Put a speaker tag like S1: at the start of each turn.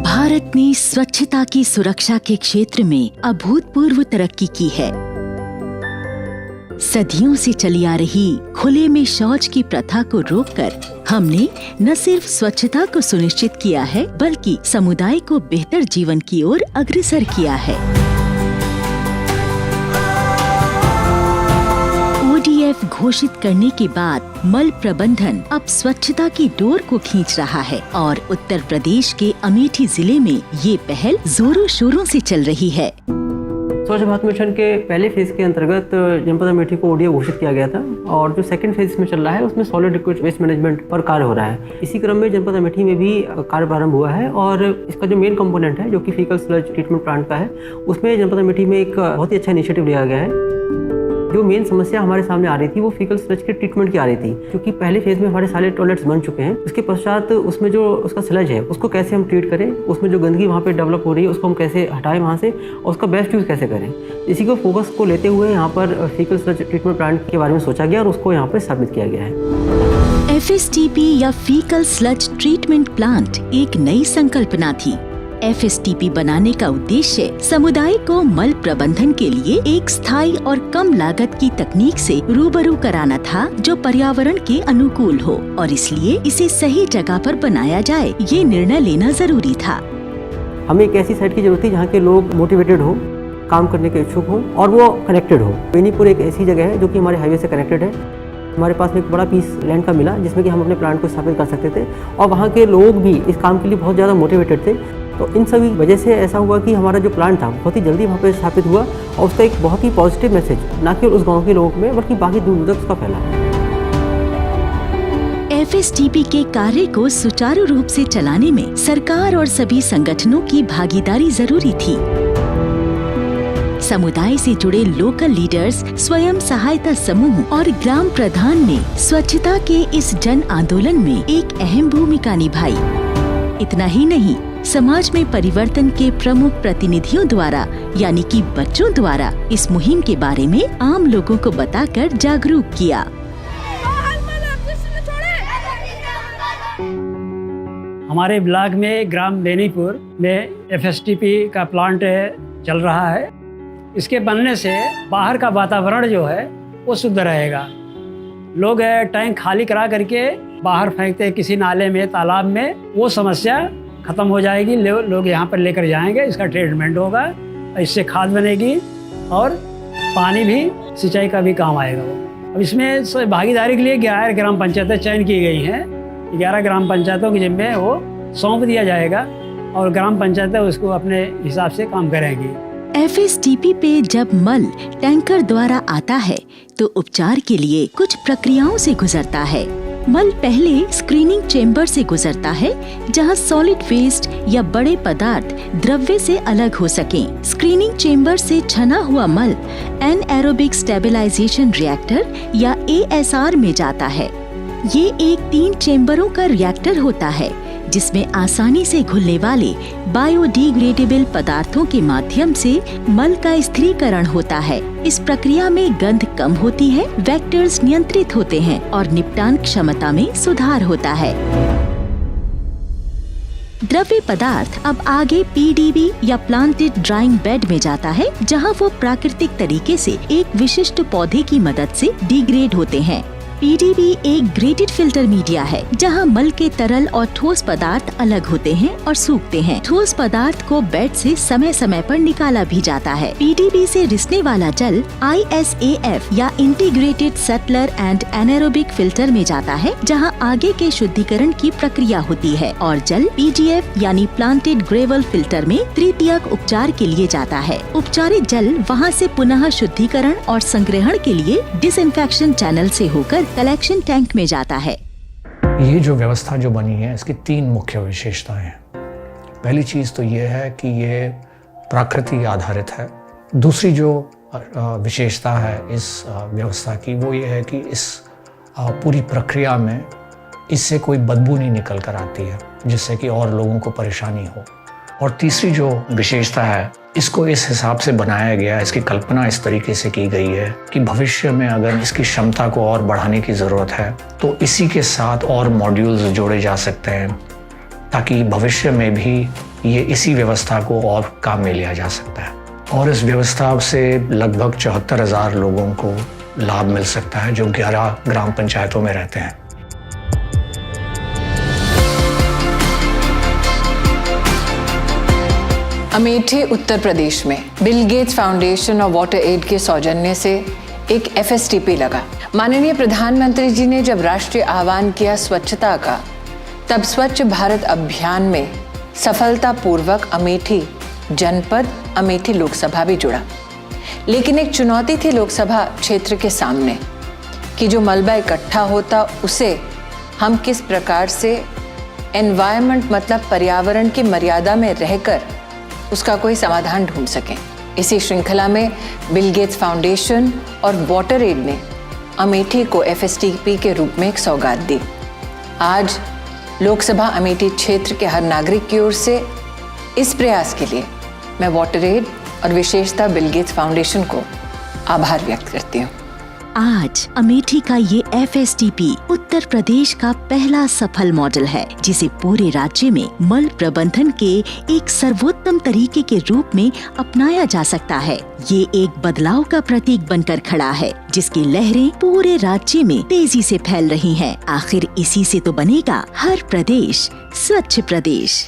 S1: भारत ने स्वच्छता की सुरक्षा के क्षेत्र में अभूतपूर्व तरक्की की है। सदियों से चली आ रही खुले में शौच की प्रथा को रोककर हमने न सिर्फ स्वच्छता को सुनिश्चित किया है, बल्कि समुदाय को बेहतर जीवन की ओर अग्रसर किया है। ODF घोषित करने के बाद मल प्रबंधन अब स्वच्छता की डोर को खींच रहा है और उत्तर प्रदेश के अमेठी जिले में ये पहल जोरों शोरों से चल रही है।
S2: स्वच्छ भारत मिशन के पहले फेज के अंतर्गत जनपद अमेठी को ODF घोषित किया गया था और जो सेकंड फेज में चल रहा है उसमें सॉलिड लिक्विड वेस्ट मैनेजमेंट पर कार्य हो रहा है। इसी क्रम में जनपद अमेठी में भी कार्य प्रारंभ हुआ है और इसका जो मेन कंपोनेंट है जो कि फीकल स्लज ट्रीटमेंट प्लांट का है, उसमें जनपद अमेठी में एक बहुत ही अच्छा इनिशिएटिव लिया गया है। जो मेन समस्या हमारे सामने आ रही थी वो फीकल स्लज के ट्रीटमेंट की आ रही थी, क्योंकि पहले फेज में हमारे सारे टॉयलेट्स बन चुके हैं। उसके पश्चात उसमें जो उसका स्लज है उसको कैसे हम ट्रीट करें, उसमें जो गंदगी वहाँ पे डेवलप हो रही है उसको हम कैसे हटाएं वहाँ से और उसका बेस्ट यूज़ कैसे करें। इसी को फोकस को लेते हुए यहाँ पर फीकल स्लज ट्रीटमेंट प्लांट के बारे में सोचा गया और उसको यहाँ पर स्थापित किया गया है।
S1: FSTP या फीकल स्लज ट्रीटमेंट प्लांट एक नई संकल्पना थी। FSTP बनाने का उद्देश्य समुदाय को मल प्रबंधन के लिए एक स्थायी और कम लागत की तकनीक से रूबरू कराना था, जो पर्यावरण के अनुकूल हो, और इसलिए इसे सही जगह पर बनाया जाए, ये निर्णय लेना जरूरी था।
S2: हमें एक ऐसी साइट की जरूरत थी जहाँ के लोग मोटिवेटेड हो, काम करने के इच्छुक हो और वो कनेक्टेड हो। बेनीपुर एक ऐसी जगह है जो कि हमारे हाईवे से कनेक्टेड है। हमारे पास में एक बड़ा पीस लैंड का मिला जिसमें कि हम अपने प्लांट को स्थापित कर सकते थे और वहाँ के लोग भी इस काम के लिए बहुत ज़्यादा मोटिवेटेड थे। तो इन सभी वजह से ऐसा हुआ कि हमारा जो प्लांट था बहुत ही जल्दी वहाँ पे स्थापित हुआ और उसका एक बहुत ही पॉजिटिव मैसेज न केवल उस गांव के लोगों में बल्कि बाकी दूर तक उसका फैला।
S1: FSTP के कार्य को सुचारू रूप से चलाने में सरकार और सभी संगठनों की भागीदारी जरूरी थी। समुदाय से जुड़े लोकल लीडर्स, स्वयं सहायता समूह और ग्राम प्रधान ने स्वच्छता के इस जन आंदोलन में एक अहम भूमिका निभाई। इतना ही नहीं, समाज में परिवर्तन के प्रमुख प्रतिनिधियों द्वारा यानी कि बच्चों द्वारा इस मुहिम के बारे में आम लोगों को बताकर जागरूक किया।
S3: हमारे ब्लॉक में ग्राम बेनीपुर में FSTP का प्लांट चल रहा है। इसके बनने से बाहर का वातावरण जो है वो शुद्ध रहेगा। लोग टैंक खाली करा करके बाहर फेंकते हैं किसी नाले में, तालाब में, वो समस्या खत्म हो जाएगी। लोग यहाँ पर लेकर जाएंगे, इसका ट्रीटमेंट होगा, इससे खाद बनेगी और पानी भी, सिंचाई का भी काम आएगा वो। अब इसमें भागीदारी के लिए 11 ग्राम पंचायतें चयन की गई हैं। 11 ग्राम पंचायतों के जिम्मे वो सौंप दिया जाएगा और ग्राम पंचायतें उसको अपने हिसाब से काम करेंगी।
S1: FSTP पे जब मल टैंकर द्वारा आता है तो उपचार के लिए कुछ प्रक्रियाओं से गुजरता है। मल पहले स्क्रीनिंग चेंबर से गुजरता है, जहां सॉलिड वेस्ट या बड़े पदार्थ द्रव्य से अलग हो सकें। स्क्रीनिंग चेंबर से छना हुआ मल एनएरोबिक स्टेबलाइजेशन रिएक्टर या ASR में जाता है। ये एक 3 चेंबरों का रिएक्टर होता है जिसमें आसानी से घुलने वाले बायोडिग्रेडेबल पदार्थों के माध्यम से मल का स्थिरीकरण होता है। इस प्रक्रिया में गंध कम होती है, वेक्टर्स नियंत्रित होते हैं और निपटान क्षमता में सुधार होता है। द्रव्य पदार्थ अब आगे PDB या प्लांटेड ड्राइंग बेड में जाता है, जहां वो प्राकृतिक तरीके से एक विशिष्ट पौधे की मदद से डिग्रेड होते हैं। PDB एक ग्रेडेड फिल्टर मीडिया है, जहां मल के तरल और ठोस पदार्थ अलग होते हैं और सूखते हैं। ठोस पदार्थ को बेड से समय समय पर निकाला भी जाता है। PDB से रिसने वाला जल ISAF या integrated settler and anaerobic filter में जाता है, जहां आगे के शुद्धिकरण की प्रक्रिया होती है, और जल PGF यानी प्लांटेड ग्रेवल फिल्टर में तृतीयक उपचार के लिए जाता है। उपचारित जल वहां से पुनः शुद्धिकरण और संग्रहण के लिए डिसइंफेक्शन चैनल से होकर कलेक्शन टैंक में जाता है।
S4: ये जो व्यवस्था जो बनी है इसकी 3 मुख्य विशेषताएं हैं। पहली चीज़ तो ये है कि ये प्रकृति आधारित है। दूसरी जो विशेषता है इस व्यवस्था की वो ये है कि इस पूरी प्रक्रिया में इससे कोई बदबू नहीं निकल कर आती है जिससे कि और लोगों को परेशानी हो। और तीसरी जो विशेषता है इसको इस हिसाब से बनाया गया, इसकी कल्पना इस तरीके से की गई है कि भविष्य में अगर इसकी क्षमता को और बढ़ाने की ज़रूरत है तो इसी के साथ और मॉड्यूल्स जोड़े जा सकते हैं ताकि भविष्य में भी ये इसी व्यवस्था को और काम में लिया जा सकता है। और इस व्यवस्था से लगभग 74,000 लोगों को लाभ मिल सकता है जो 11 ग्राम पंचायतों में रहते हैं।
S5: अमेठी उत्तर प्रदेश में बिल गेट्स फाउंडेशन और वाटर एड के सौजन्य से एक FSTP लगा। माननीय प्रधानमंत्री जी ने जब राष्ट्रीय आह्वान किया स्वच्छता का, तब स्वच्छ भारत अभियान में सफलतापूर्वक अमेठी जनपद, अमेठी लोकसभा भी जुड़ा। लेकिन एक चुनौती थी लोकसभा क्षेत्र के सामने कि जो मलबा इकट्ठा होता उसे हम किस प्रकार से एनवायरनमेंट मतलब पर्यावरण की मर्यादा में रहकर उसका कोई समाधान ढूंढ सकें। इसी श्रृंखला में बिल गेट्स फाउंडेशन और वाटर एड ने अमेठी को FSTP के रूप में एक सौगात दी। आज लोकसभा अमेठी क्षेत्र के हर नागरिक की ओर से इस प्रयास के लिए मैं वाटर एड और विशेषतः बिल गेट्स फाउंडेशन को आभार व्यक्त करती हूँ।
S1: आज अमेठी का ये FSTP उत्तर प्रदेश का पहला सफल मॉडल है जिसे पूरे राज्य में मल प्रबंधन के एक सर्वोत्तम तरीके के रूप में अपनाया जा सकता है। ये एक बदलाव का प्रतीक बनकर खड़ा है जिसकी लहरें पूरे राज्य में तेजी से फैल रही हैं। आखिर इसी से तो बनेगा हर प्रदेश स्वच्छ प्रदेश।